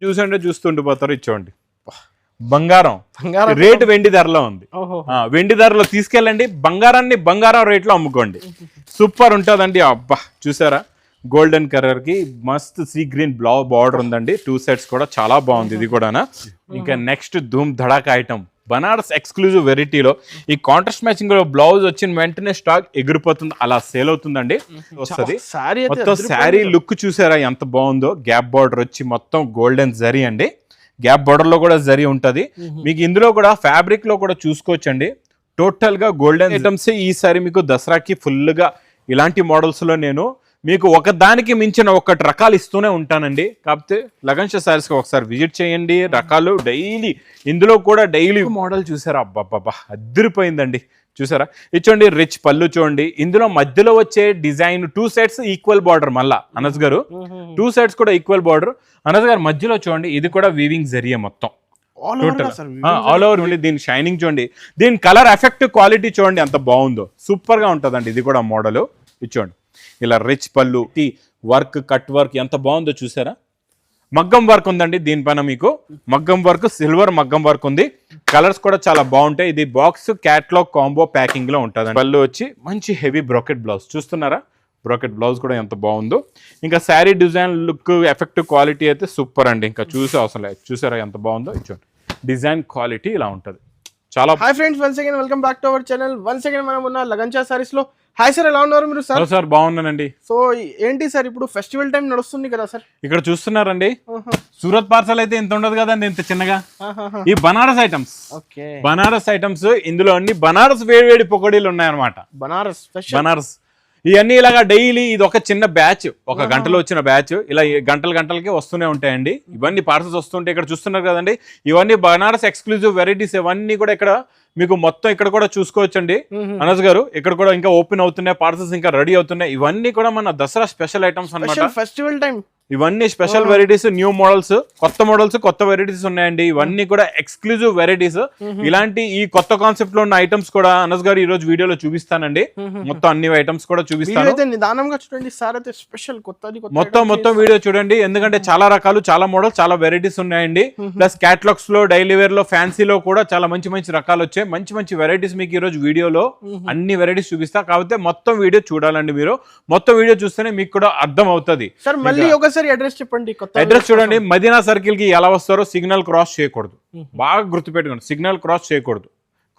చూసంటే చూస్తుండిపోతారు. ఇచ్చోండి బంగారం రేటు వెండి ధరలో ఉంది. వెండి ధరలో తీసుకెళ్ళండి, బంగారం రేట్లో అమ్ముకోండి. సూపర్ ఉంటుందండి. అబ్బా చూసారా, గోల్డెన్ కలర్ కి మస్త్ సీ గ్రీన్ బార్డర్ ఉందండి. 2 sets కూడా చాలా బాగుంది ఇది కూడా. ఇంకా నెక్స్ట్ ధూమ్ ధడాకా ఐటమ్ బనారస్ ఎక్స్క్లూజివ్ వెరైటీలో ఈ కాంట్రాస్ట్ మ్యాచింగ్ లో బ్లౌజ్ వచ్చిన వెంటనే స్టాక్ ఎగిరిపోతుంది, అలా సేల్ అవుతుందండి. వస్తుంది మొత్తం శారీ లుక్ చూసారా ఎంత బాగుందో. గ్యాప్ బార్డర్ వచ్చి మొత్తం గోల్డెన్ జరీ అండి. గ్యాప్ బార్డర్ లో కూడా జరీ ఉంటది. మీకు ఇందులో కూడా ఫ్యాబ్రిక్ లో కూడా చూసుకోవచ్చండి. టోటల్ గా గోల్డెన్ ఐటమ్స్ ఈసారి మీకు దసరాకి ఫుల్ గా ఇలాంటి మోడల్స్ లో నేను మీకు ఒకదానికి మించిన ఒకటి రకాలు ఇస్తూనే ఉంటానండి. కాకపోతే లగన్ షా సారీస్ కి ఒకసారి విజిట్ చేయండి. రకాలు డైలీ ఇందులో కూడా డైలీ మోడల్ చూసారా, అబ్బబ్బబ్బా అద్దరిపోయిందండి. చూసారా, ఇచ్చోండి రిచ్ పళ్ళు చూడండి. ఇందులో మధ్యలో వచ్చే డిజైన్ 2 sets ఈక్వల్ బార్డర్. మళ్ళా అనస్ గారు 2 sets కూడా ఈక్వల్ బార్డర్. అనస్ గారు మధ్యలో చూడండి, ఇది కూడా వీవింగ్ జరియే మొత్తం ఆల్ ఓవర్ ఉండి. దీని షైనింగ్ చూడండి, దీని కలర్ ఎఫెక్ట్ క్వాలిటీ చూడండి ఎంత బాగుందో. సూపర్ గా ఉంటదండి ఇది కూడా మోడల్. ఇచ్చోండి ఇలా రిచ్ పళ్ళు, వర్క్ కట్ వర్క్ ఎంత బాగుందో చూసారా. మగ్గం వర్క్ ఉందండి దీనిపైన, మీకు మగ్గం వర్క్, సిల్వర్ మగ్గం వర్క్ ఉంది. కలర్స్ కూడా చాలా బాగుంటాయి. ఇది బాక్స్ క్యాట్లాగ్ కాంబో ప్యాకింగ్ లో ఉంటుంది. పళ్ళు వచ్చి మంచి హెవీ బ్రోకెట్ బ్లౌజ్ చూస్తున్నారా. బ్రోకెట్ బ్లౌజ్ కూడా ఎంత బాగుందో. ఇంకా sari design look effect quality అయితే సూపర్ అండి. ఇంకా చూసే అవసరం లేదు. చూసారా ఎంత బాగుందో. ఇచ్చోండి డిజైన్ క్వాలిటీ ఇలా ఉంటుంది. చాలా hi friends, once again welcome back to our channel. Once again మనం ఉన్న లగన్ షా సారీస్ లో. హాయ్ సార్, ఎలా ఉన్నారు మీరు? సార్ సార్ బాగున్నానండి. సో ఏంటి సార్, ఇప్పుడు ఫెస్టివల్ టైం నడుస్తుంది కదా సార్, ఇక్కడ చూస్తున్నారండి. సూరత్ పార్సల్ అయితే ఇంత ఉండదు కదండి, ఇంత చిన్నగా. ఈ బనారస్ ఐటమ్స్, బనారస్ ఐటమ్స్ ఇందులో అన్ని బనారస్ వేడి పొగడీలు ఉన్నాయన్నమాట. బనారస్ ఇవన్నీ ఇలాగా డైలీ ఇది ఒక చిన్న బ్యాచ్, ఒక గంటలో వచ్చిన బ్యాచ్ ఇలా గంటలకి వస్తూనే ఉంటాయండి. ఇవన్నీ పార్సల్స్ వస్తుంటే ఇక్కడ చూస్తున్నారు కదండి. ఇవన్నీ బనారస్ ఎక్స్క్లూజివ్ వెరైటీస్. ఇవన్నీ కూడా ఇక్కడ మీకు మొత్తం ఇక్కడ కూడా చూసుకోవచ్చండి. అనస్ గారు ఇక్కడ కూడా ఇంకా ఓపెన్ అవుతున్నాయి, పార్సల్స్ ఇంకా రెడీ అవుతున్నాయి. ఇవన్నీ కూడా మన దసరా స్పెషల్ ఐటమ్స్ అన్నమాట. ఫెస్టివల్ టైం ఇవన్నీ స్పెషల్ వెరైటీస్, న్యూ మోడల్స్, కొత్త వెరైటీస్ ఉన్నాయండి. ఇవన్నీ కూడా ఎక్స్క్లూజివ్ వెరైటీస్. ఇలాంటి ఈ కొత్త కాన్సెప్ట్ లో ఉన్న ఐటమ్స్ కూడా అనస్ గారు ఈ రోజు వీడియోలో చూపిస్తానండి. మొత్తం అన్ని ఐటమ్స్ కూడా చూపిస్తాను. నిదానంగా చూడండి సార్, అయితే స్పెషల్ మొత్తం వీడియో చూడండి. ఎందుకంటే చాలా రకాలు, చాలా మోడల్స్, చాలా వెరైటీస్ ఉన్నాయండి. ప్లస్ క్యాటలాగ్స్ లో, డైలీ వేర్ లో, ఫ్యాన్సీలో కూడా చాలా మంచి రకాలు వచ్చాయి. మంచి వెరైటీస్ మీకు ఈ రోజు వీడియోలో అన్ని వెరైటీస్ చూపిస్తా. కాకపోతే మొత్తం వీడియో చూడాలండి. మీరు మొత్తం వీడియో చూస్తేనే మీకు కూడా అర్థం అవుతుంది. సార్ మళ్ళీ ఒకసారి అడ్రస్ చెప్పండి. అడ్రస్ చూడండి, మదీనా సర్కిల్ కి ఎలా వస్తారో సిగ్నల్ క్రాస్ చేయకూడదు. బాగా గుర్తుపెట్టుకోండి, సిగ్నల్ క్రాస్ చేయకూడదు.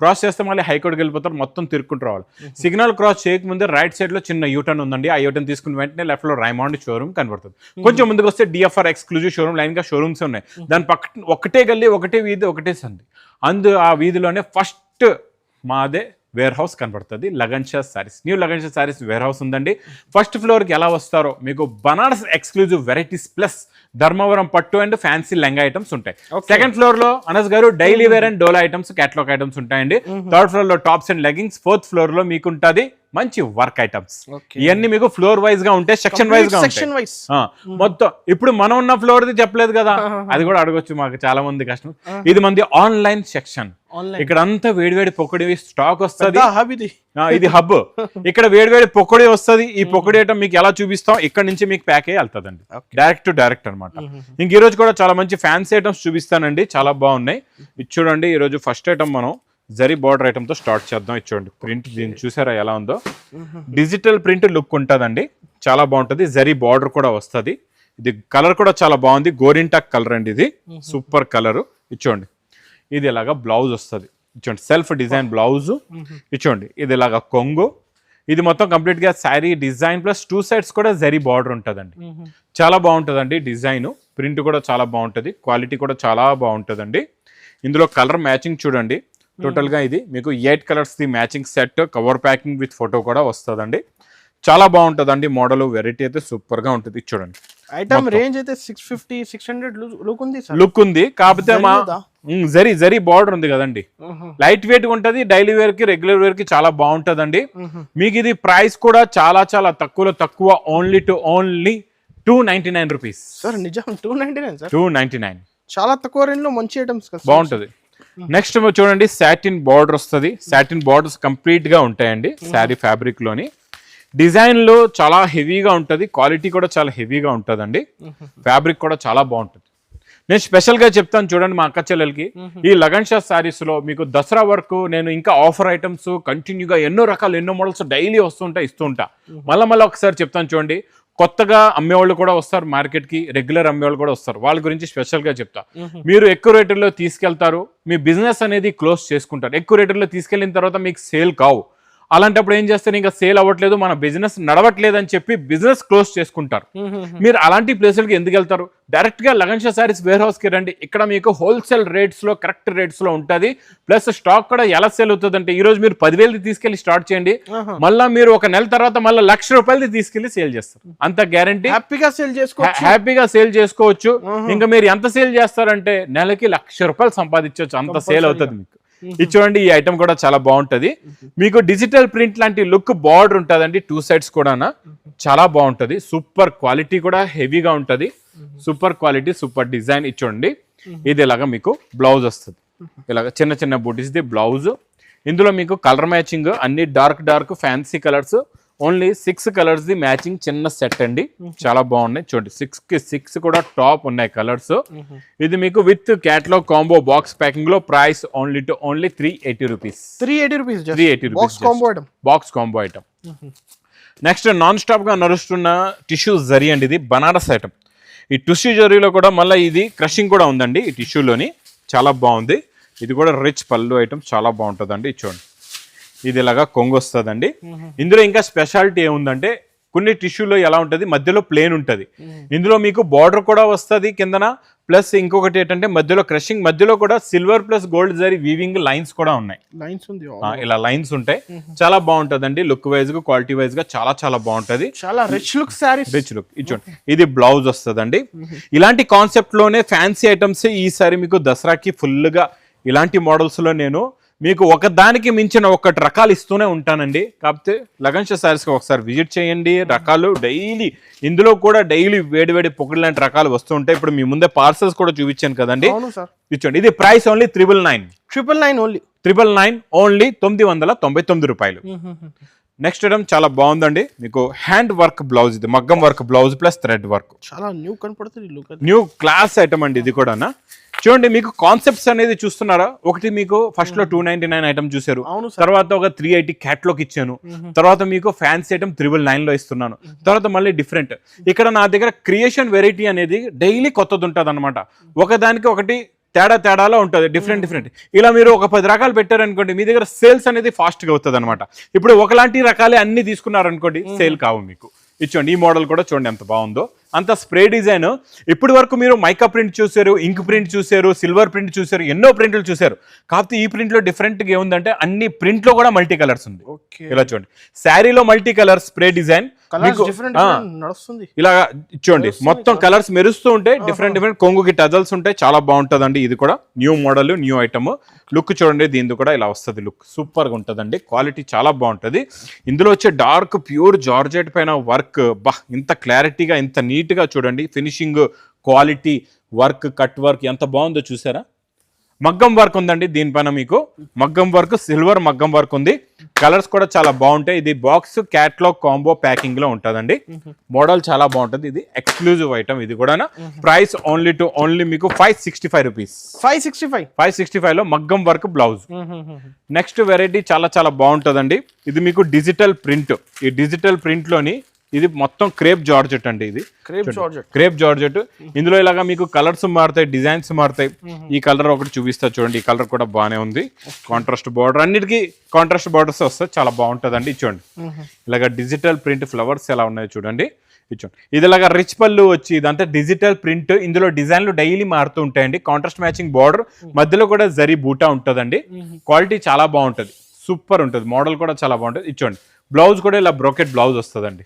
క్రాస్ చేస్తే మళ్ళీ హైకోర్టుకి వెళ్ళిపోతారు, మొత్తం తిరుక్కుంటూ రావాలి. సిగ్నల్ క్రాస్ చేయకముందే రైట్ సైడ్ లో చిన్న యూటర్న్ ఉందండి. ఆ యూటర్న్ తీసుకుని వెంటనే లెఫ్ట్ లో రైమాండ్ షోరూమ్ కనబడుతుంది. కొంచెం ముందుకు వస్తే డిఎఫ్ఆర్ ఎక్స్క్లూజివ్ షోరూమ్, లైన్ గా షోరూమ్స్ ఉన్నాయి. దాని పక్కన ఒకటే గల్లీ, ఒకటే వీధి, ఒకటే సంది. ఆ వీధిలోనే ఫస్ట్ మాదే వేర్ హౌస్ కనబడుతుంది. Lagan Sha sarees, new Lagan Sha sarees warehouse ఉందండి. ఫస్ట్ ఫ్లోర్ కి ఎలా వస్తారో మీకు Banaras exclusive varieties plus Dharmavaram పట్టు అండ్ ఫ్యాన్సీ లెంగా ఐటమ్స్ ఉంటాయి. సెకండ్ ఫ్లోర్ లో అనస్ గారు డైలీ వేర్ అండ్ డోలా ఐటమ్స్, క్యాటలాగ్ ఐటమ్స్ ఉంటాయండి. థర్డ్ ఫ్లోర్ లో tops and leggings. Fourth floor లో మీకు ఉంటుంది మంచి వర్క్ ఐటమ్స్. ఇవన్నీ మీకు ఫ్లోర్ వైజ్ గా ఉంటాయి, సెక్షన్ వైజ్ గా ఉంటాయి మొత్తం. ఇప్పుడు మనం ఉన్న ఫ్లోర్ చెప్పలేదు కదా, అది కూడా అడగొచ్చు మాకు చాలా మంది కష్టం. ఇది మంది ఆన్లైన్ సెక్షన్. ఇక్కడ అంతా వేడివేడి పొక్కడి స్టాక్ వస్తుంది. ఇది హబ్. ఇక్కడ వేడివేడి పొక్కడి వస్తుంది. ఈ పొక్కడి ఐటమ్ మీకు ఎలా చూపిస్తాం, ఇక్కడ నుంచి మీకు ప్యాక్ అయ్యి వెళ్తుందండి, డైరెక్ట్ అనమాట. ఇంక ఈ రోజు కూడా చాలా మంచి ఫ్యాన్సీ ఐటమ్స్ చూపిస్తానండి, చాలా బాగున్నాయి. ఇది చూడండి, ఈ రోజు ఫస్ట్ ఐటమ్ మనం జరీ బార్డర్ ఐటమ్ తో స్టార్ట్ చేద్దాం. ఇచ్చోండి ప్రింట్, దీన్ని చూసారా ఎలా ఉందో. డిజిటల్ ప్రింట్ లుక్ ఉంటుందండి, చాలా బాగుంటుంది. జరీ బార్డర్ కూడా వస్తుంది. ఇది కలర్ కూడా చాలా బాగుంది, గోరింటాక్ కలర్ అండి. ఇది సూపర్ కలర్. ఇచ్చోండి ఇది ఇలాగా బ్లౌజ్ వస్తుంది. ఇచ్చోండి సెల్ఫ్ డిజైన్ బ్లౌజ్. ఇచ్చోండి ఇది ఇలాగా కొంగు. ఇది మొత్తం కంప్లీట్ గా శారీ డిజైన్ ప్లస్ 2 sides కూడా జరీ బార్డర్ ఉంటుందండి. చాలా బాగుంటుందండి డిజైన్. ప్రింట్ కూడా చాలా బాగుంటుంది, క్వాలిటీ కూడా చాలా బాగుంటుందండి. ఇందులో కలర్ మ్యాచింగ్ చూడండి. టోటల్ గా ఇది మీకు 8 colours the matching set, cover packing with photo కూడా వస్తుందండి. చాలా బాగుంటుందండి మోడల్. వెరైటీ అయితే సూపర్ గా ఉంటుంది. చూడండి ఐటమ్ రేంజ్ అయితే 650-600 లుక్ ఉంది. కాకపోతే మా జరీ బార్డర్ ఉంది కదండి, లైట్ వెయిట్ ఉంటది. డైలీ వేర్ కి, రెగ్యులర్ వేర్ కి చాలా బాగుంటదండి. మీకు ఇది ప్రైస్ కూడా చాలా తక్కువ. Only 299 rupees. సార్ నిజం 299 సార్? 299 చాలా తక్కువ రేంజ్ లో మంచి ఐటమ్స్ బాగుంటది. నెక్స్ట్ చూడండి, సాటిన్ బార్డర్ వస్తుంది. సాటిన్ బార్డర్స్ కంప్లీట్ గా ఉంటాయండి శారీ ఫ్యాబ్రిక్ లోని. డిజైన్ లో చాలా హెవీగా ఉంటది, క్వాలిటీ కూడా చాలా హెవీగా ఉంటదండి. ఫ్యాబ్రిక్ కూడా చాలా బాగుంటుంది. నేను స్పెషల్ గా చెప్తాను చూడండి మా అక్క చెల్లెలకి, ఈ లగన్ షా సారీస్ లో మీకు దసరా వరకు నేను ఇంకా ఆఫర్ ఐటమ్స్ కంటిన్యూగా ఎన్నో రకాలు ఎన్నో మోడల్స్ డైలీ వస్తుంటా ఇస్తుంటా. మళ్ళీ ఒకసారి చెప్తాను చూడండి, కొత్తగా అమ్మేవాళ్ళు కూడా వస్తారు మార్కెట్ కి, రెగ్యులర్ అమ్మేవాళ్ళు కూడా వస్తారు. వాళ్ళ గురించి స్పెషల్ గా చెప్తా. మీరు ఎక్కువ రేటుల్లో తీసుకెళ్తారు, మీ బిజినెస్ అనేది క్లోజ్ చేసుకుంటారు. ఎక్కువ రేటుల్లో తీసుకెళ్లిన తర్వాత మీకు సేల్ కావు. అలాంటప్పుడు ఏం చేస్తారు, ఇంకా సేల్ అవ్వట్లేదు, మన బిజినెస్ నడవట్లేదు అని చెప్పి బిజినెస్ క్లోజ్ చేసుకుంటారు. మీరు అలాంటి ప్లేసులకి ఎందుకు వెళ్తారు? డైరెక్ట్ గా లగన్ షా సారీస్ వేర్ హౌస్ కి రండి. ఇక్కడ మీకు హోల్సేల్ రేట్స్ లో కరెక్ట్ రేట్స్ లో ఉంటుంది. ప్లస్ స్టాక్ కూడా ఎలా సేల్ అవుతుంది అంటే, ఈ రోజు మీరు 10,000 తీసుకెళ్లి స్టార్ట్ చేయండి, మళ్ళీ మీరు ఒక నెల తర్వాత మళ్ళీ ₹1,00,000 తీసుకెళ్లి సేల్ చేస్తారు. అంత గ్యారంటీ. హ్యాపీగా సేల్ చేసుకోవచ్చు. ఇంకా మీరు ఎంత సేల్ చేస్తారంటే నెలకి ₹1,00,000 సంపాదించవచ్చు, అంత సేల్ అవుతుంది మీకు. ఇది చూడండి, ఈ ఐటమ్ కూడా చాలా బాగుంటది. మీకు డిజిటల్ ప్రింట్ లాంటి లుక్ బార్డర్ ఉంటుందండి, 2 sides కూడా చాలా బాగుంటది. సూపర్ క్వాలిటీ కూడా హెవీగా ఉంటది. Super quality, super design. ఇది చూడండి, ఇది ఇలాగా మీకు బ్లౌజ్ వస్తుంది. ఇలాగ చిన్న చిన్న బూటీస్ ది బ్లౌజ్. ఇందులో మీకు కలర్ మ్యాచింగ్ అన్ని dark fancy colours. Only 6 colours the matching చిన్న సెట్ అండి, చాలా బాగున్నాయి. చూడండి 6 కి 6 కూడా టాప్ ఉన్నాయి కలర్స్. ఇది మీకు with catalogue combo box packing లో price only ₹380. 380 box combo item. Next non stop గా నడుస్తున్న టిష్యూ జరీ అండి, ఇది బనారస్ ఐటమ్. ఈ టిష్యూ జరీలో కూడా మళ్ళీ ఇది క్రషింగ్ కూడా ఉందండి ఈ టిష్యూలోని, చాలా బాగుంది. ఇది కూడా రిచ్ పళ్ళు ఐటమ్, చాలా బాగుంటుందండి. చూడండి, ఇది ఇలాగా కొంగు వస్తుందండి. ఇందులో ఇంకా స్పెషాలిటీ ఏముందంటే, కొన్ని టిష్యూలో ఎలా ఉంటుంది, మధ్యలో ప్లేన్ ఉంటుంది. ఇందులో మీకు బార్డర్ కూడా వస్తుంది కిందన. ప్లస్ ఇంకొకటి ఏంటంటే మధ్యలో క్రషింగ్, మధ్యలో కూడా silver plus gold zari weaving lines కూడా ఉన్నాయి. ఇలా లైన్స్ ఉంటాయి, చాలా బాగుంటదండి. లుక్ వైజ్ గా క్వాలిటీ వైజ్ గా చాలా చాలా బాగుంటది. చాలా rich look sorry, rich look. చూడండి, ఇది బ్లౌజ్ వస్తుందండి. ఇలాంటి కాన్సెప్ట్ లోనే ఫ్యాన్సీ ఐటమ్స్ ఈసారి మీకు దసరాకి ఫుల్ గా ఇలాంటి మోడల్స్ లో నేను మీకు ఒకదానికి మించిన ఒకటి రకాలు ఇస్తూనే ఉంటానండి. కాకపోతే లగన్ షా సారీస్ ఒకసారి విజిట్ చేయండి. రకాలు డైలీ, ఇందులో కూడా డైలీ వేడి పొక్కుడు లాంటి రకాలు వస్తూ ఉంటాయి. ఇప్పుడు మీ ముందే పార్సల్స్ కూడా చూపించాను కదండి, ఇచ్చండి. ఇది price only $999 only ₹999. Next item చాలా బాగుందండి, మీకు హ్యాండ్ వర్క్ బ్లౌజ్. ఇది మగ్గం work blouse plus thread work, చాలా న్యూ కనపడుతుంది. న్యూ క్లాస్ ఐటమ్ అండి ఇది కూడా. చూడండి, మీకు కాన్సెప్ట్స్ అనేది చూస్తున్నారా? ఒకటి మీకు ఫస్ట్ లో 299 ఐటమ్ చూసారు, తర్వాత ఒక 380 క్యాట్లాగ్ ఇచ్చాను, తర్వాత మీకు ఫ్యాన్సీ ఐటమ్ 999 లో ఇస్తున్నాను, తర్వాత మళ్ళీ డిఫరెంట్. ఇక్కడ నా దగ్గర క్రియేషన్ వెరైటీ అనేది డైలీ కొత్తది ఉంటుంది అనమాట. ఒకదానికి ఒకటి తేడాలో ఉంటుంది, డిఫరెంట్. ఇలా మీరు ఒక 10 రకాలు పెట్టారనుకోండి, మీ దగ్గర సేల్స్ అనేది ఫాస్ట్ గా అవుతుంది అనమాట. ఇప్పుడు ఒకలాంటి రకాలే అన్ని తీసుకున్నారనుకోండి, సేల్ కావు మీకు. ఇచ్చోండి, ఈ మోడల్ కూడా చూడండి ఎంత బాగుందో, అంత స్ప్రే డిజైన్. ఇప్పటి వరకు మీరు మైకా ప్రింట్ చూసారు, ఇంక్ ప్రింట్ చూసారు, సిల్వర్ ప్రింట్ చూసారు, ఎన్నో ప్రింట్లు చూసారు. కాకపోతే ఈ ప్రింట్ లో డిఫరెంట్ గా ఏముందంటే అన్ని ప్రింట్ లో కూడా మల్టీ కలర్స్ ఉంది. ఇలా చూడండి, శారీలో మల్టీ కలర్ స్ప్రే డిజైన్ ఇలా చూడండి, మొత్తం కలర్స్ మెరుస్తూ ఉంటాయి. డిఫరెంట్ కొంగుకి టజల్స్ ఉంటాయి, చాలా బాగుంటదండి. ఇది కూడా new model, new item. Look చూడండి, దీంతో కూడా ఇలా వస్తుంది. లుక్ సూపర్ గా ఉంటదండి, క్వాలిటీ చాలా బాగుంటది. ఇందులో వచ్చే డార్క్ ప్యూర్ జార్జెట్ పైన వర్క్, ఇంత క్లారిటీగా, ఇంత నీట్ గా చూడండి. Finishing quality, work, cut work ఎంత బాగుందో చూసారా? మగ్గం వర్క్ ఉందండి దీనిపైన, మీకు మగ్గం వర్క్, సిల్వర్ మగ్గం వర్క్ ఉంది. కలర్స్ కూడా చాలా బాగుంటాయి. ఇది బాక్స్ క్యాట్లాగ్ కాంబో ప్యాకింగ్ లో ఉంటదండి. మోడల్ చాలా బాగుంటది. ఇది ఎక్స్క్లూజివ్ ఐటమ్. ఇది కూడా ప్రైస్ ఓన్లీ మీకు ₹565. 565 లో మగ్గం వర్క్ బ్లౌజ్. నెక్స్ట్ వెరైటీ చాలా చాలా బాగుంటదండి. ఇది మీకు డిజిటల్ ప్రింట్. ఈ డిజిటల్ ప్రింట్ లోని ఇది మొత్తం క్రేప్ జార్జెట్ అండి. ఇది క్రేప్ జార్జెట్. ఇందులో ఇలాగా మీకు కలర్స్ మారుతాయి, డిజైన్స్ మారుతాయి. ఈ కలర్ ఒకటి చూపిస్తా చూడండి, ఈ కలర్ కూడా బాగానే ఉంది. కాంట్రాస్ట్ బార్డర్, అన్నిటికీ కాంట్రాస్ట్ బార్డర్స్ వస్తాయి, చాలా బాగుంటదండి. చూడండి, ఇలాగా డిజిటల్ ప్రింట్ ఫ్లవర్స్ ఎలా ఉన్నాయో చూడండి. ఇది ఇలాగా రిచ్ పళ్ళు వచ్చి, ఇదంతా డిజిటల్ ప్రింట్. ఇందులో డిజైన్లు డైలీ మారుతూ ఉంటాయండి. కాంట్రాస్ట్ మ్యాచింగ్ బార్డర్, మధ్యలో కూడా జరీ బూటా ఉంటదండి. క్వాలిటీ చాలా బాగుంటది, సూపర్ ఉంటుంది. మోడల్ కూడా చాలా బాగుంటుంది. ఇచ్చోండి, బ్లౌజ్ కూడా ఇలా బ్రోకెట్ బ్లౌజ్ వస్తుందండి.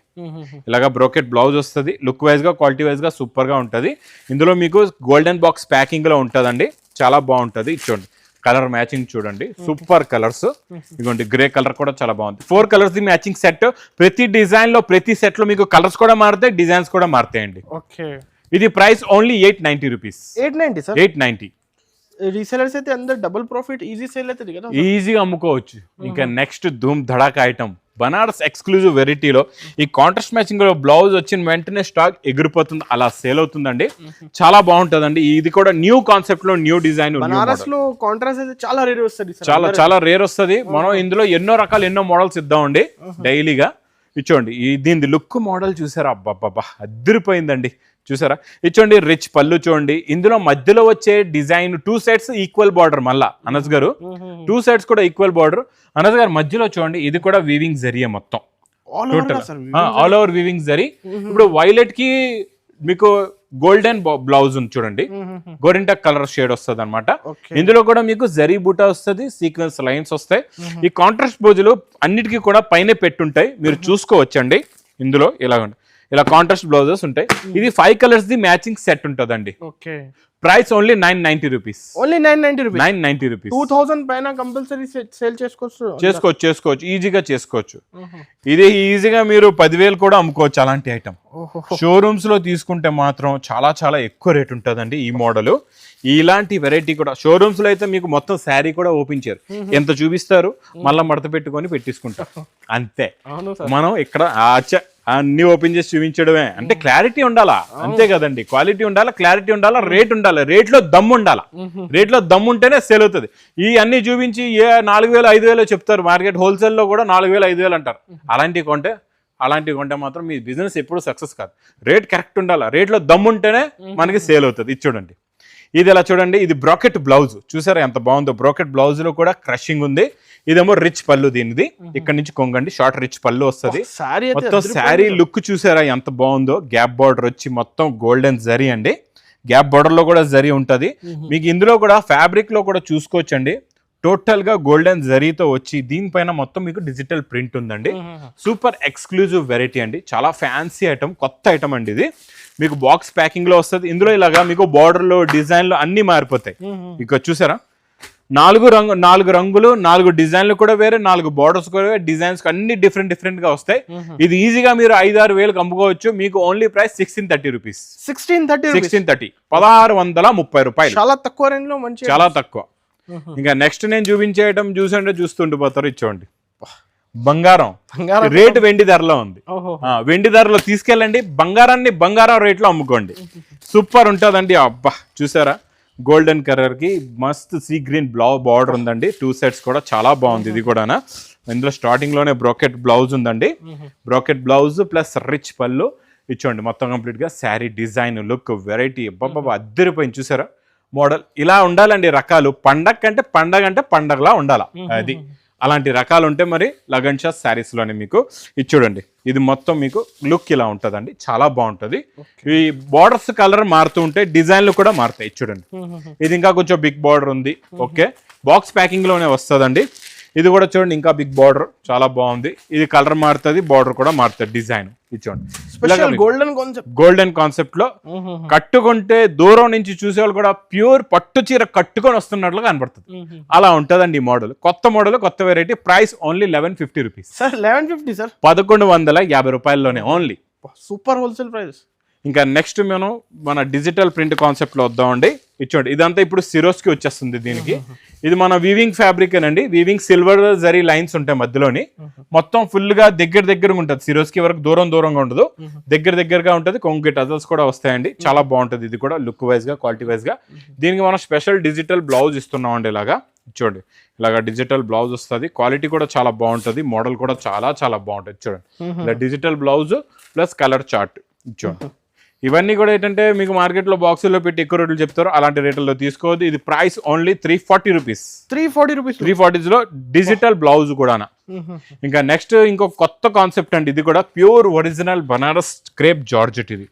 ఇలాగా బ్రోకెట్ బ్లౌజ్ వస్తుంది. లుక్ వైజ్ గా, క్వాలిటీ వైజ్ గా సూపర్ గా ఉంటుంది. ఇందులో మీకు గోల్డెన్ బాక్స్ ప్యాకింగ్ లో ఉంటుందండి, చాలా బాగుంటుంది. చూడండి, కలర్ మ్యాచింగ్ చూడండి, సూపర్ కలర్స్. ఇదిగోండి, గ్రే కలర్ కూడా చాలా బాగుంది. 4 కలర్స్ ది మ్యాచింగ్ సెట్. ప్రతి డిజైన్ లో, ప్రతి సెట్ లో మీకు కలర్స్ కూడా మారుతాయి, డిజైన్స్ కూడా మారుతాయండి. ఇది ప్రైస్ ఓన్లీ ₹890. 890. రీసెలర్స్ అయితే అందరు డబుల్ ప్రాఫిట్, ఈజీ సేల్ అవుతుంది కదా, ఈజీగా అమ్ముకోవచ్చు. ఇంకా నెక్స్ట్ ధూమ్ ధడాకా ఐటమ్ బనారస్ ఎక్స్క్లూజివ్ వెరైటీలో ఈ కాంట్రాస్ట్ మ్యాచింగ్ లో బ్లౌజ్ వచ్చిన వెంటనే స్టాక్ ఎగిరిపోతుంది, అలా సేల్ అవుతుందండి. చాలా బాగుంటుందండి. ఇది కూడా న్యూ కాన్సెప్ట్ లో న్యూ డిజైన్. బనారస్ లో కాంట్రాస్ట్ అయితే చాలా రేర్ వస్తుంది, చాలా రేర్ వస్తుంది. మనం ఇందులో ఎన్నో రకాలు ఎన్నో మోడల్స్ ఇద్దామండి డైలీగా. ఇచ్చోండి దీని లుక్ మోడల్ చూసారా, అబ్బబ్బబ్బా అద్దరిపోయిందండి. చూసారా, ఇచ్చోండి రిచ్ పళ్ళు చూడండి. ఇందులో మధ్యలో వచ్చే డిజైన్ 2 సైడ్స్ ఈక్వల్ బార్డర్. మళ్ళా అనస్ గారు 2 సైడ్స్ కూడా ఈక్వల్ బార్డర్. అనస్ గారు మధ్యలో చూడండి, ఇది కూడా వీవింగ్ జరియే మొత్తం, ఆల్ ఓవర్ వీవింగ్ జరీ. ఇప్పుడు వైలెట్ కి మీకు గోల్డెన్ బ్లౌజ్ ఉంది చూడండి, గోరింటా కలర్ షేడ్ వస్తుంది అనమాట. ఇందులో కూడా మీకు జరీ బూటా వస్తుంది, సీక్వెన్స్ లైన్స్ వస్తాయి. ఈ కాంట్రాస్ట్ బ్లౌజులు అన్నిటికీ కూడా పైన పెట్టుంటాయి, మీరు చూసుకోవచ్చండి. ఇందులో ఇలా కాంట్రాస్ట్ బ్లౌజెస్ ఉంటాయి. ఇది 5 కలర్స్ ది మ్యాచింగ్ సెట్ ఉంటుందండి. Price only 990 rupees. Only 990 rupees. 2000 పైన కంపల్సరీ సేల్ చేసుకోవచ్చు, ఈజీగా చేసుకోవచ్చు. ఇది ఈజీగా మీరు 10,000 కూడా అమ్ముకోవచ్చు అలాంటి ఐటమ్. షోరూమ్స్ లో తీసుకుంటే మాత్రం చాలా చాలా ఎక్కువ రేట్ ఉంటుందండి ఈ మోడల్. ఇలాంటి వెరైటీ కూడా షోరూమ్స్ లో అయితే మీకు మొత్తం శారీ కూడా ఓపెన్ చేయరు, ఎంత చూపిస్తారు మళ్ళీ మడత పెట్టుకొని పెట్టించుకుంటారు అంతే. మనం ఇక్కడ అన్ని ఓపెన్ చేసి చూపించడమే. అంటే క్లారిటీ ఉండాలా, అంతే కదండి. క్వాలిటీ ఉండాలా, క్లారిటీ ఉండాలా, రేట్ ఉండాలి, రేట్లో దమ్ము ఉండాలా. రేట్లో దమ్ము ఉంటేనే సేల్ అవుతుంది. ఈ అన్ని చూపించి 4,000 5,000 చెప్తారు. మార్కెట్ హోల్సేల్లో కూడా 4,000 5,000 అంటారు. అలాంటివి కొంటే మాత్రం మీ బిజినెస్ ఎప్పుడు సక్సెస్ కాదు. రేట్ కరెక్ట్ ఉండాలా, రేట్లో దమ్ము ఉంటేనే మనకి సేల్ అవుతుంది. ఇది చూడండి, ఇది ఎలా చూడండి, ఇది బ్రాకెట్ బ్లౌజ్ చూసారా ఎంత బాగుందో. బ్రాకెట్ బ్లౌజ్ లో కూడా క్రషింగ్ ఉంది. ఇదేమో రిచ్ పళ్ళు, దీనిది ఇక్కడ నుంచి కొంగండి షార్ట్ రిచ్ పళ్ళు వస్తుంది. మొత్తం శారీ లుక్ చూసారా ఎంత బాగుందో. గ్యాప్ బార్డర్ వచ్చి మొత్తం గోల్డెన్ జరీ అండి. గ్యాప్ బార్డర్ లో కూడా జరీ ఉంటది. మీకు ఇందులో కూడా ఫ్యాబ్రిక్ లో కూడా చూసుకోవచ్చండి, టోటల్ గా గోల్డెన్ జరీతో వచ్చి దీనిపైన మొత్తం మీకు డిజిటల్ ప్రింట్ ఉందండి. సూపర్ ఎక్స్క్లూజివ్ వెరైటీ అండి, చాలా ఫ్యాన్సీ ఐటమ్, కొత్త ఐటమ్ అండి ఇది. మీకు బాక్స్ ప్యాకింగ్ లో వస్తుంది. ఇందులో ఇలాగా మీకు బార్డర్ లో డిజైన్లు అన్ని మారిపోతాయి. ఇక చూసారా, 4 రంగులు 4 డిజైన్లు కూడా వేరే, 4 బార్డర్స్ కూడా వేరే, డిజైన్స్ అన్ని డిఫరెంట్ గా వస్తాయి. ఇది ఈజీగా మీరు 5-6 వేలకు అమ్ముకోవచ్చు. మీకు ఓన్లీ ప్రైస్ 1630 రూపీస్. 1630 1630 రూపాయలు. చాలా తక్కువ రేంజ్ లో, మంచి చాలా తక్కువ. ఇంకా నెక్స్ట్ నేను చూపించే ఐటమ్ చూస్తుండిపోతారు. ఇచ్చోండి బంగారం రేటు వెండి ధరలో ఉంది. వెండి ధరలో తీసుకెళ్ళండి, బంగారం రేట్లో అమ్ముకోండి. సూపర్ ఉంటుందండి. అబ్బా చూసారా, గోల్డెన్ కలర్ కి మస్త్ సీ గ్రీన్ బార్డర్ ఉందండి. 2 సెట్స్ కూడా చాలా బాగుంది. ఇది కూడా ఇందులో స్టార్టింగ్ లోనే బ్రాకెట్ బ్లౌజ్ ఉందండి. బ్రాకెట్ బ్లౌజ్ ప్లస్ రిచ్ పళ్ళు. ఇచ్చోండి మొత్తం కంప్లీట్ గా శారీ డిజైన్ లుక్ వెరైటీ అబ్బబ్బా అద్దరిపోయింది. చూసారా మోడల్ ఇలా ఉండాలండి. రకాలు పండగ అంటే పండగలా ఉండాలా. అది అలాంటి రకాలు ఉంటే మరి లగన్ షా శారీస్ లోనే మీకు ఇది చూడండి. ఇది మొత్తం మీకు లుక్ ఇలా ఉంటుందండి, చాలా బాగుంటుంది. ఈ బార్డర్స్ కలర్ మారుతూ ఉంటే డిజైన్లు కూడా మారుతాయి. చూడండి, ఇది ఇంకా కొంచెం బిగ్ బార్డర్ ఉంది. ఓకే, బాక్స్ ప్యాకింగ్ లోనే వస్తుందండి. ఇది కూడా చూడండి, ఇంకా బిగ్ బార్డర్, చాలా బాగుంది. ఇది కలర్ మారుతుంది, బార్డర్ కూడా మారుతుంది, డిజైన్. ఇది చూడండి, గోల్డెన్ కాన్సెప్ట్ లో కట్టుకుంటే దూరం నుంచి చూసేవాళ్ళు కూడా ప్యూర్ పట్టు చీర కట్టుకొని వస్తున్నట్లుగా కనబడుతుంది. అలా ఉంటదండి ఈ మోడల్. కొత్త మోడల్, కొత్త వెరైటీ. Price only 1150 rupees. 1150 రూపాయల్లోనే ఓన్లీ. Super wholesale price. ఇంకా నెక్స్ట్ మన డిజిటల్ ప్రింట్ కాన్సెప్ట్ లో వద్దామండి. ఇచ్చోండి, ఇదంతా ఇప్పుడు సిరోస్కి వచ్చేస్తుంది. దీనికి ఇది మన వీవింగ్ ఫ్యాబ్రిక్ అండి. వీవింగ్ సిల్వర్ జరీ లైన్స్ ఉంటాయి మధ్యలోని. మొత్తం ఫుల్ గా దగ్గరగా ఉంటుంది. సిరోస్కి వరకు దూరంగా ఉండదు, దగ్గరగా ఉంటుంది. కొంగు టజల్స్ కూడా వస్తాయండి, చాలా బాగుంటుంది. ఇది కూడా లుక్ వైజ్ గా, క్వాలిటీ వైజ్ గా. దీనికి మనం స్పెషల్ డిజిటల్ బ్లౌజ్ ఇస్తున్నాం అండి. ఇలాగా చూడండి, ఇలాగా డిజిటల్ బ్లౌజ్ వస్తుంది. క్వాలిటీ కూడా చాలా బాగుంటుంది, మోడల్ కూడా చాలా బాగుంటుంది. చూడండి, ఇలా digital blouse plus colour chart. చూడండి, ఇవన్నీ కూడా ఏంటంటే మీకు మార్కెట్ లో బాక్సుల్లో పెట్టి ఎక్కువ రేట్లు చెప్తారు, అలాంటి రేట్లలో తీసుకోవద్దు. ఇది ప్రైస్ ఓన్లీ 340 రూపీస్. 340 లో డిజిటల్ బ్లౌజ్ కూడా. ఇంకా నెక్స్ట్ ఇంకో కొత్త కాన్సెప్ట్ అండి. ఇది కూడా pure original Banaras crepe georgette. ఇది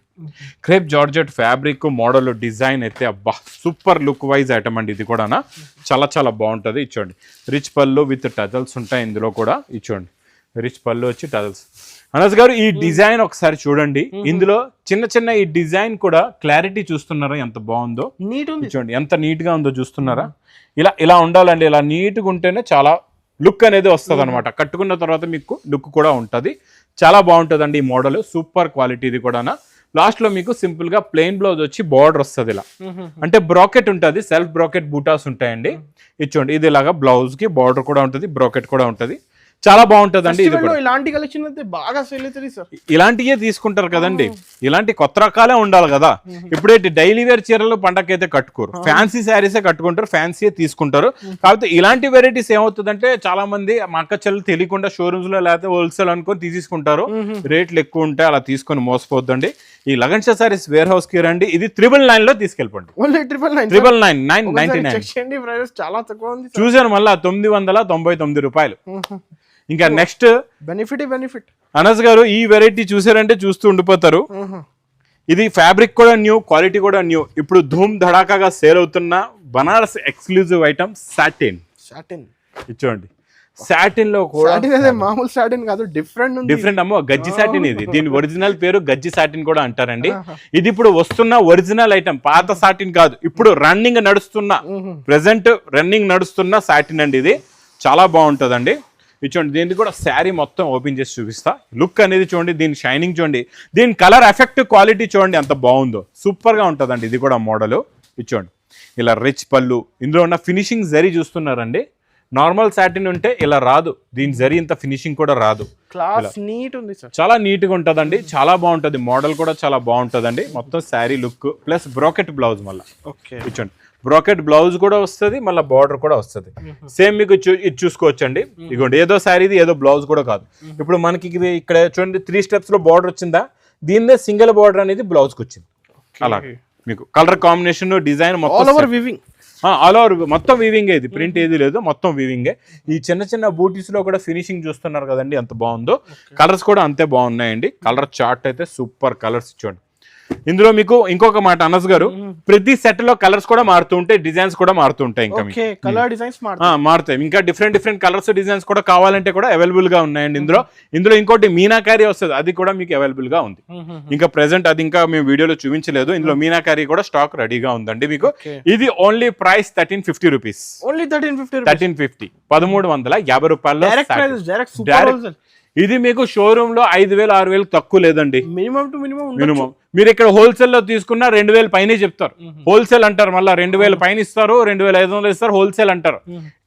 crepe georgette fabric model design అయితే అబ్బా సూపర్ లుక్ వైజ్ ఐటమ్ అండి. ఇది కూడా చాలా బాగుంటుంది. ఇచ్చోండి, రిచ్ పళ్ళు విత్ టజల్స్ ఉంటాయి ఇందులో కూడా. ఇచ్చోండి, రిచ్ పళ్ళు వచ్చి టజల్స్. అనస్ గారు, ఈ డిజైన్ ఒకసారి చూడండి. ఇందులో చిన్న ఈ డిజైన్ కూడా క్లారిటీ చూస్తున్నారా ఎంత బాగుందో. చూడండి ఎంత నీట్ గా ఉందో చూస్తున్నారా. ఇలా ఉండాలండి. ఇలా నీట్గా ఉంటేనే చాలా లుక్ అనేది వస్తుంది అనమాట. కట్టుకున్న తర్వాత మీకు లుక్ కూడా ఉంటుంది, చాలా బాగుంటుందండి ఈ మోడల్. Super quality. ఇది కూడా లాస్ట్ లో మీకు సింపుల్ గా ప్లెయిన్ బ్లౌజ్ వచ్చి బార్డర్ వస్తుంది. ఇలా అంటే బ్రాకెట్ ఉంటుంది, సెల్ఫ్ బ్రాకెట్ బూటాస్ ఉంటాయండి. ఇచ్చోండి, ఇది ఇలాగా బ్లౌజ్ కి బార్డర్ కూడా ఉంటుంది, బ్రాకెట్ కూడా ఉంటుంది. చాలా బాగుంటదండి ఇది Festival కూడా. లో ఇలాంటి కలెక్షన్ అయితే బాగా సేల్ అవుతుంది సార్. ఇలాంటియే తీసుకుంటారు కదండి, ఇలాంటి కొత్త రకాలే ఉండాలి కదా. ఇప్పుడైతే డైలీ వేర్ చీరలు పండగకైతే కట్టుకోరు, ఫ్యాన్సీ శారీసే కట్టుకుంటారు, ఫ్యాన్సీ తీసుకుంటారు. కాకపోతే ఇలాంటి వెరైటీస్ ఏమవుతుందంటే చాలా మంది మా అక్క చెల్లెలు తెలియకుండా షోరూమ్స్ లో లేకపోతే హోల్సేల్ అనుకొని తీసుకుంటారు, రేట్లు ఎక్కువ ఉంటాయి, అలా తీసుకొని మోసపోద్దండి. ఈ లగన్ షా సారీస్ వేర్ హౌస్ కి రండి, ఇది 999 లో తీసుకెళ్ళిపోండి. ఓన్లీ 999 999 చెక్ చేయండి, ప్రైస్ చాలా తక్కువ ఉంది. చూసాను మళ్ళా 999 రూపాయలు. ఇంకా నెక్స్ట్ బెనిఫిట్ అనస్ గారు ఈ వెరైటీ చూసారంటే చూస్తూ ఉండిపోతారు. ఇది ఫ్యాబ్రిక్ కూడా న్యూ, క్వాలిటీ కూడా న్యూ. ఇప్పుడు ధూమ్ ధడాకాగా సేల్ అవుతున్న బనారస్ ఎక్స్క్లూజివ్ ఐటమ్ సాటిన్. ఇచ్చోండి, సాటిన్ లో కూడా మామూలు సాటిన్ కాదు, డిఫరెంట్ అమ్మో, గజ్జి సాటిన్ ఇది. దీని ఒరిజినల్ పేరు గజ్జి సాటిన్ కూడా అంటారండి. ఇది ఇప్పుడు వస్తున్న ఒరిజినల్ ఐటమ్, పాత సాటిన్ కాదు, ఇప్పుడు ప్రెసెంట్ రన్నింగ్ నడుస్తున్న సాటిన్ అండి. ఇది చాలా బాగుంటుందండి. చూడండి, దీనికి కూడా శారీ మొత్తం ఓపెన్ చేసి చూపిస్తా. లుక్ అనేది చూడండి, దీని షైనింగ్ చూడండి, దీని కలర్ ఎఫెక్ట్ క్వాలిటీ చూడండి ఎంత బాగుందో, సూపర్ గా ఉంటుందండి. ఇది కూడా మోడల్ చూడండి, ఇలా రిచ్ పళ్ళు, ఇందులో ఉన్న ఫినిషింగ్ జరీ చూస్తున్నారండి. నార్మల్ సాటిన్ ఉంటే ఇలా రాదు, దీని జరీ ఇంత ఫినిషింగ్ కూడా రాదు. నీట్ ఉంది సార్, చాలా నీట్ గా ఉంటదండి, చాలా బాగుంటది. మోడల్ కూడా చాలా బాగుంటదండి. మొత్తం sari look plus brocade blouse, మళ్ళీ చూడండి బ్రోకెట్ బ్లౌజ్ కూడా వస్తుంది, మళ్ళీ బార్డర్ కూడా వస్తుంది. సేమ్ మీకు ఇది చూసుకోవచ్చండి. ఇదిగోండి, ఏదో శారీది ఏదో బ్లౌజ్ కూడా కాదు. ఇప్పుడు మనకి ఇది ఇక్కడ చూడండి 3 steps లో బార్డర్ వచ్చిందా, దీన్నే సింగిల్ బార్డర్ అనేది బ్లౌజ్ కి వచ్చింది. అలా మీకు కలర్ కాంబినేషన్, డిజైన్ మొత్తం ఆల్ ఓవర్ మొత్తం వీవింగ్. ఇది ప్రింట్ ఏది లేదు, మొత్తం వీవింగే. ఈ చిన్న బూటీస్ లో కూడా ఫినిషింగ్ చూస్తున్నారు కదండి ఎంత బాగుందో. కలర్స్ కూడా అంతే బాగున్నాయండి. కలర్ చార్ట్ అయితే సూపర్ కలర్స్ చూడండి. ఇందులో మీకు ఇంకొక మాట అనస్ గారు, ప్రతి సెట్ లో కలర్స్ కూడా మారుతూ ఉంటాయి, డిజైన్స్ కూడా మారుతూ ఉంటాయి. ఇంకా మారుతాయి, ఇంకా డిఫరెంట్ కలర్స్ డిజైన్స్ కూడా కావాలంటే కూడా అవైలబుల్ గా ఉన్నాయండి. ఇందులో ఇంకోటి మీనాకారీ వస్తుంది, అది కూడా మీకు అవైలబుల్ గా ఉంది. ఇంకా ప్రెసెంట్ అది ఇంకా మేము వీడియోలో చూపించలేదు. ఇందులో మీనాకారీ కూడా స్టాక్ రెడీగా ఉందండి మీకు. ఇది ఓన్లీ ప్రైస్ 1350 రూపీస్. 1350 1350 రూపాయలు. ఇది మీకు షోరూమ్ లో 5000 6000 తక్కువ లేదండి. మినిమం మీరు ఇక్కడ హోల్సేల్ లో తీసుకున్నా 2000 పైనే చెప్తారు. హోల్సేల్ అంటారు, మళ్ళీ 2000 పైన ఇస్తారు, 2500 ఇస్తారు, హోల్సేల్ అంటారు.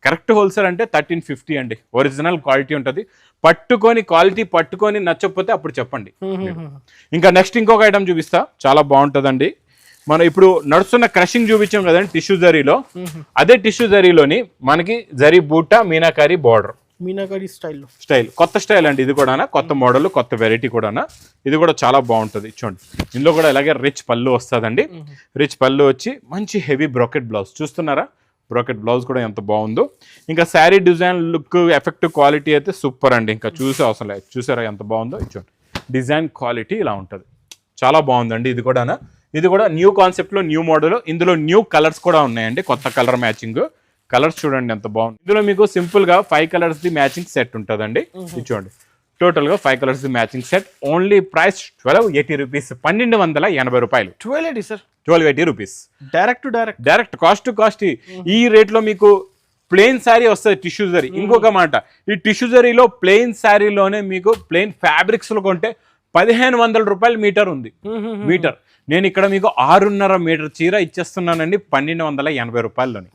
కరెక్ట్ హోల్సేల్ అంటే 1350 అండి. ఒరిజినల్ క్వాలిటీ ఉంటుంది. క్వాలిటీ పట్టుకొని నచ్చకపోతే అప్పుడు చెప్పండి. ఇంకా నెక్స్ట్ ఇంకొక ఐటమ్ చూపిస్తా, చాలా బాగుంటదండి. మనం ఇప్పుడు నడుస్తున్న క్రషింగ్ చూపించాం కదండి టిష్యూ జరీలో, అదే టిష్యూ జరీలోని మనకి జరీ బూటా మీనాకారీ బార్డర్, మీనాకారీ స్టైల్ కొత్త స్టైల్ అండి. ఇది కూడా కొత్త మోడల్, కొత్త వెరైటీ కూడా. ఇది కూడా చాలా బాగుంటుంది. చూడండి, ఇందులో కూడా ఇలాగే రిచ్ పళ్ళు వస్తుందండి. రిచ్ పళ్ళు వచ్చి మంచి హెవీ బ్రోకెట్ బ్లౌజ్ చూస్తున్నారా, బ్రోకెట్ బ్లౌజ్ కూడా ఎంత బాగుందో. ఇంకా sari design look effect quality అయితే సూపర్ అండి, ఇంకా చూసే అవసరం లేదు. చూసారా ఎంత బాగుందో. చూడండి, డిజైన్ క్వాలిటీ ఇలా ఉంటుంది, చాలా బాగుందండి. ఇది కూడా న్యూ కాన్సెప్ట్ లో న్యూ మోడల్. ఇందులో న్యూ కలర్స్ కూడా ఉన్నాయండి, కొత్త కలర్ మ్యాచింగ్. కలర్స్ చూడండి ఎంత బాగుంది. ఇందులో మీకు సింపుల్ గా 5 కలర్స్ ది మ్యాచింగ్ సెట్ ఉంటుందండి. ఇది చూడండి, టోటల్ గా 5 colours the matching set. Only price 1280 rupees, 1280 రూపాయలు. 1280 rupees direct cost to cost. ఈ రేట్ లో మీకు ప్లెయిన్ శారీ వస్తుంది, టిష్యూ జరీ. ఇంకొక మాట, ఈ టిష్యూ జరీలో ప్లెయిన్ శారీలోనే మీకు ప్లెయిన్ ఫ్యాబ్రిక్స్ లో కొంటే 1500 రూపాయలు మీటర్ ఉంది. మీటర్ నేను ఇక్కడ మీకు 6.5 మీటర్ చీర ఇచ్చేస్తున్నానండి 1280 రూపాయల్లోని.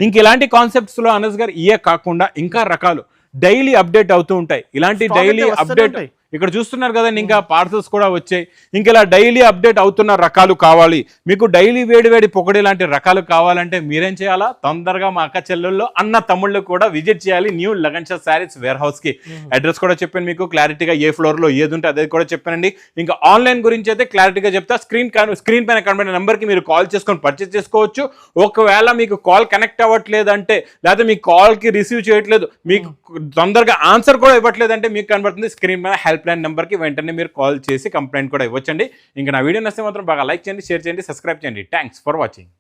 ఇంక ఇలాంటి కాన్సెప్ట్స్ లో అనస్ గారు ఇయే కాకుండా ఇంకా రకాలు డైలీ అప్డేట్ అవుతూ ఉంటాయి. ఇలాంటి డైలీ అప్డేట్ ఇక్కడ చూస్తున్నారు కదండి, ఇంకా పార్సల్స్ కూడా వచ్చాయి. ఇంక ఇలా డైలీ అప్డేట్ అవుతున్న రకాలు కావాలి మీకు, డైలీ వేడి పొగడి లాంటి రకాలు కావాలంటే మీరేం చేయాలా, తొందరగా మా అక్క చెల్లెల్లో అన్న తమ్ముళ్ళు కూడా విజిట్ చేయాలి new Lagan Sha sarees warehouse కి. అడ్రస్ కూడా చెప్పాను మీకు క్లారిటీగా, ఏ ఫ్లోర్ లో ఏది ఉంటే అదే కూడా చెప్పానండి. ఇంకా ఆన్లైన్ గురించి అయితే క్లారిటీగా చెప్తా. స్క్రీన్ పైన కనబడిన నెంబర్ కి మీరు కాల్ చేసుకొని పర్చేస్ చేసుకోవచ్చు. ఒకవేళ మీకు కాల్ కనెక్ట్ అవ్వట్లేదు అంటే, లేకపోతే మీ కాల్ కి రిసీవ్ చేయట్లేదు, మీకు తొందరగా ఆన్సర్ కూడా ఇవ్వట్లేదంటే మీకు కనబడుతుంది స్క్రీన్ పైన హెల్ప్ లైన్ నెంబర్ కి వెంటనే మీరు కాల్ చేసి కంప్లైంట్ కూడా ఇవ్వచ్చండి. ఇంకా నా వీడియో నచ్చితే మాత్రం బాగా లైక్ చేయండి, షేర్ చేయండి, సబ్స్క్రైబ్ చేయండి. Thanks for watching.